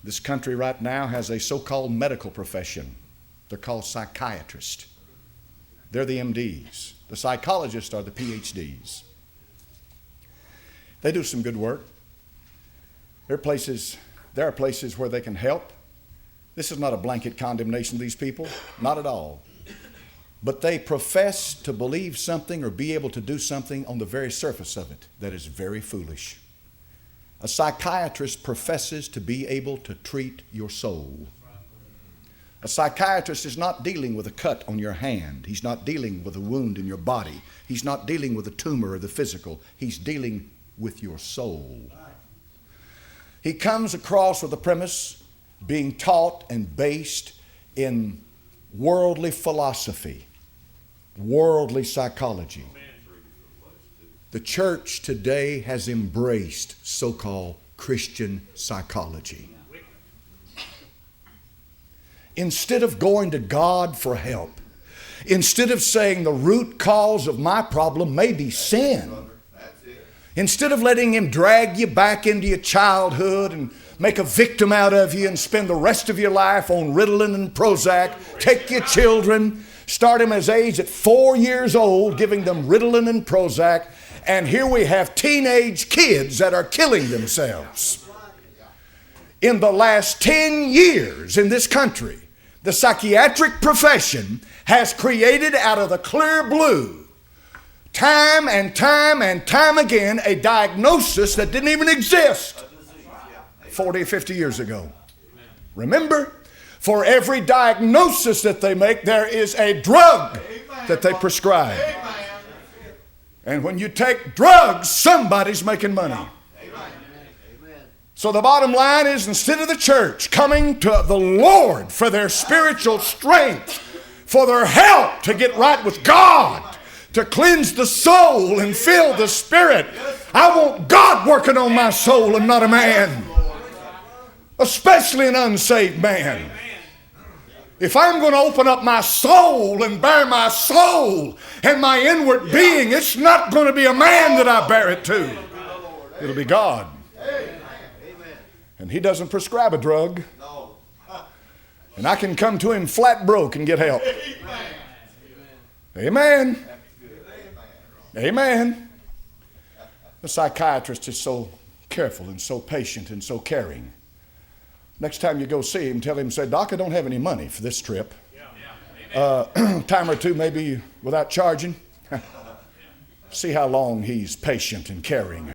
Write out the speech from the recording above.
This country right now has a so-called medical profession. They're called psychiatrists. They're the MDs. The psychologists are the PhDs. They do some good work. There are places where they can help. This is not a blanket condemnation of these people, not at all. But they profess to believe something or be able to do something on the very surface of it that is very foolish. A psychiatrist professes to be able to treat your soul. A psychiatrist is not dealing with a cut on your hand. He's not dealing with a wound in your body. He's not dealing with a tumor or the physical. He's dealing with your soul. He comes across with a premise being taught and based in worldly philosophy, worldly psychology. The church today has embraced so-called Christian psychology. Instead of going to God for help, instead of saying the root cause of my problem may be sin, instead of letting Him drag you back into your childhood and make a victim out of you and spend the rest of your life on Ritalin and Prozac, take your children, start them as age at 4 years old, giving them Ritalin and Prozac, and here we have teenage kids that are killing themselves. In the last 10 years in this country, the psychiatric profession has created out of the clear blue, time and time and time again, a diagnosis that didn't even exist 40 or 50 years ago. Remember, for every diagnosis that they make, there is a drug that they prescribe. And when you take drugs, somebody's making money. So the bottom line is, instead of the church coming to the Lord for their spiritual strength, for their help to get right with God, to cleanse the soul and fill the spirit, I want God working on my soul and not a man, especially an unsaved man. If I'm going to open up my soul and bear my soul and my inward being, it's not going to be a man that I bear it to. It'll be God. And He doesn't prescribe a drug. And I can come to Him flat broke and get help. Amen. Amen. The psychiatrist is so careful and so patient and so caring. Next time you go see him, tell him, say, Doc, I don't have any money for this trip. Time or two maybe without charging. See how long he's patient and caring.